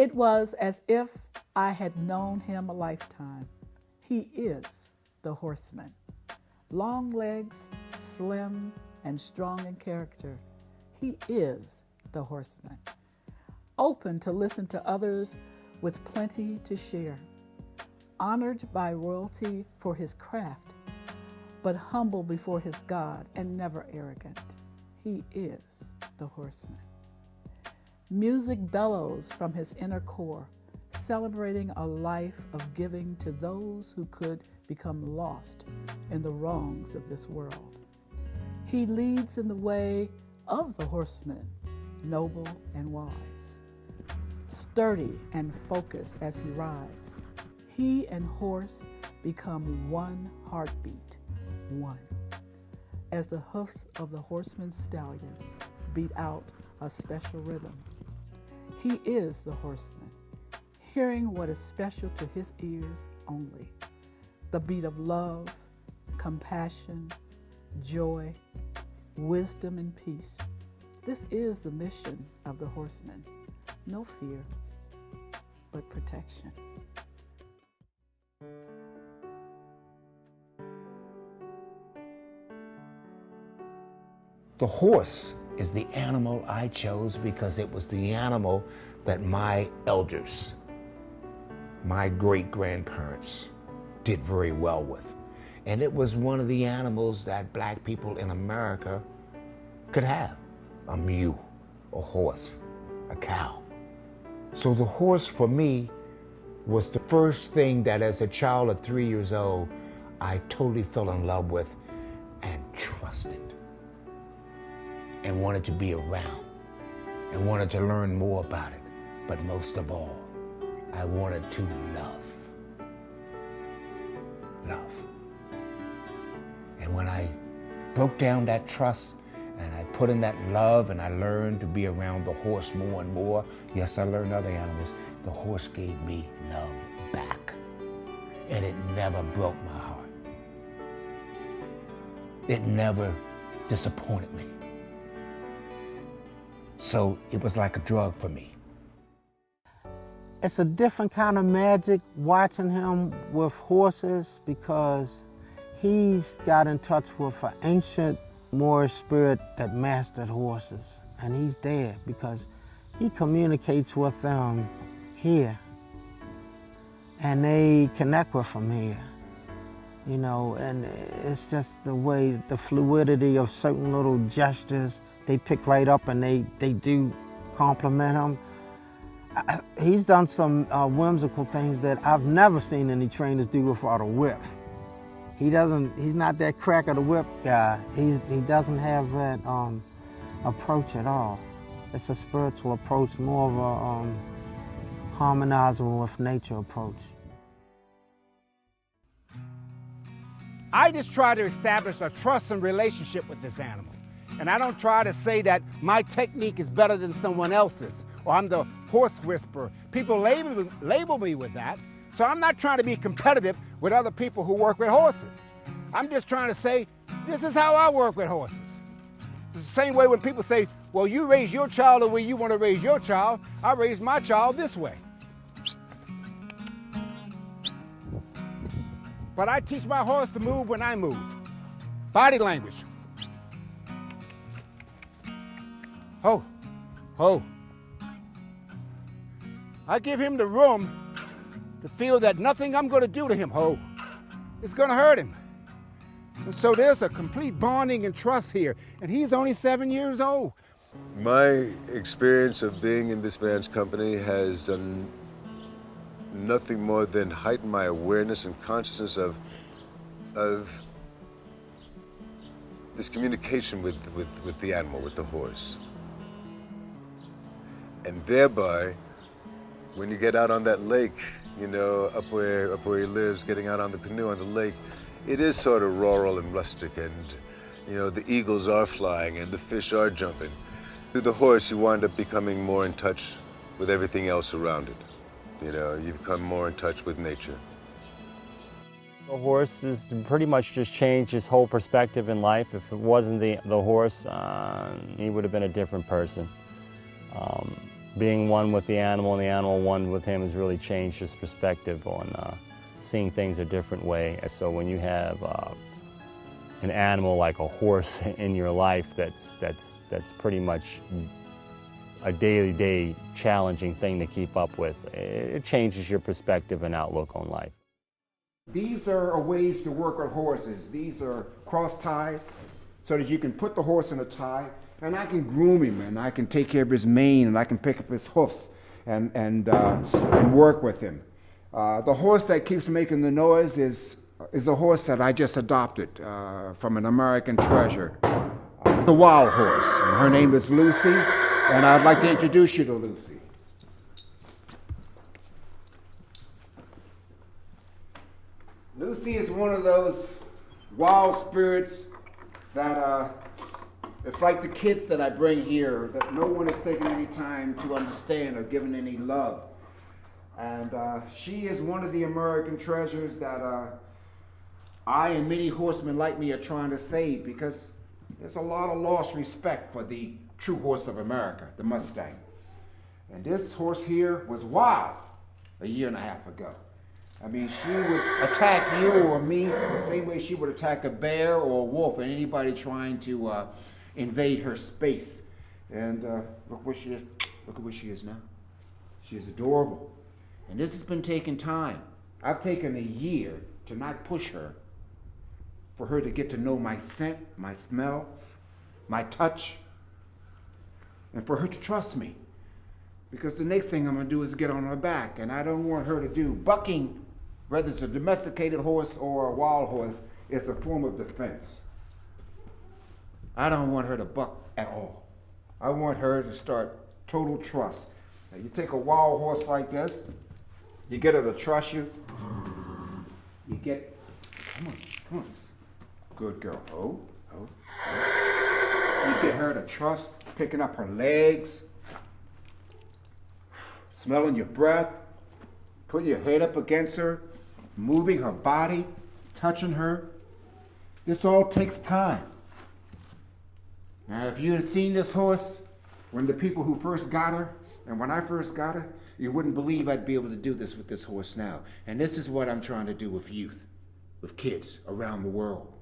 It was as if I had known him a lifetime. He is the horseman. Long legs, slim and strong in character. He is the horseman. Open to listen to others with plenty to share. Honored by royalty for his craft, but humble before his God and never arrogant. He is the horseman. Music bellows from his inner core, celebrating a life of giving to those who could become lost in the wrongs of this world. He leads in the way of the horseman, noble and wise, sturdy and focused as he rides. He and horse become one heartbeat, one, as the hoofs of the horseman's stallion beat out a special rhythm. He is the horseman, hearing what is special to his ears only, the beat of love, compassion, joy, wisdom, and peace. This is the mission of the horseman. No fear, but protection. The horse is the animal I chose because it was the animal that my elders, my great-grandparents, did very well with. And it was one of the animals that black people in America could have. A mule, a horse, a cow. So the horse for me was the first thing that as a child of 3 years old, I totally fell in love with and trusted. And wanted to be around and wanted to learn more about it. But most of all, I wanted to love. Love. And when I broke down that trust and I put in that love and I learned to be around the horse more and more, yes, I learned other animals, the horse gave me love back. And it never broke my heart. It never disappointed me. So it was like a drug for me. It's a different kind of magic watching him with horses because he's got in touch with an ancient Moorish spirit that mastered horses. And he's there because he communicates with them here. And they connect with him here. You know, and it's just the way, the fluidity of certain little gestures they pick right up and they do compliment him. He's done some whimsical things that I've never seen any trainers do without a whip. He's not that crack of the whip guy. He doesn't have that approach at all. It's a spiritual approach, more of a harmonizing with nature approach. I just try to establish a trust and relationship with this animal. And I don't try to say that my technique is better than someone else's, or I'm the horse whisperer. People label me with that, so I'm not trying to be competitive with other people who work with horses. I'm just trying to say, this is how I work with horses. It's the same way when people say, well, you raise your child the way you want to raise your child, I raise my child this way. But I teach my horse to move when I move. Body language. Ho, ho. I give him the room to feel that nothing I'm going to do to him, ho, is going to hurt him. And so there's a complete bonding and trust here, and he's only 7 years old. My experience of being in this man's company has done nothing more than heighten my awareness and consciousness of this communication with the animal, with the horse. And thereby, when you get out on that lake, you know, up where he lives, getting out on the canoe on the lake, it is sort of rural and rustic, and you know, the eagles are flying and the fish are jumping. Through the horse, you wind up becoming more in touch with everything else around it. You know, you become more in touch with nature. The horse has pretty much just changed his whole perspective in life. If it wasn't the horse, he would have been a different person. being one with the animal and the animal one with him has really changed his perspective on seeing things a different way. And so when you have an animal like a horse in your life that's pretty much a day-to-day challenging thing to keep up with, it changes your perspective and outlook on life. These are ways to work on horses. These are cross ties so that you can put the horse in a tie, and I can groom him, and I can take care of his mane, and I can pick up his hoofs and work with him. The horse that keeps making the noise is a horse that I just adopted from an American treasure, the wild horse. And her name is Lucy, and I'd like to introduce you to Lucy. Lucy is one of those wild spirits that it's like the kids that I bring here that no one has taken any time to understand or given any love. And she is one of the American treasures that I and many horsemen like me are trying to save, because there's a lot of lost respect for the true horse of America, the Mustang. And this horse here was wild a year and a half ago. I mean, she would attack you or me the same way she would attack a bear or a wolf or anybody trying to invade her space. And look where she is. Look at where she is now. She is adorable. And this has been taking time. I've taken a year to not push her, for her to get to know my scent, my smell, my touch, and for her to trust me. Because the next thing I'm going to do is get on her back, and I don't want her to do bucking, whether it's a domesticated horse or a wild horse, is a form of defense. I don't want her to buck at all. I want her to start total trust. Now, you take a wild horse like this, you get her to trust you. You get, come on. Good girl. Oh. You get her to trust, picking up her legs, smelling your breath, putting your head up against her, moving her body, touching her. This all takes time. Now, if you had seen this horse when the people who first got her, and when I first got her, you wouldn't believe I'd be able to do this with this horse now. And this is what I'm trying to do with youth, with kids around the world.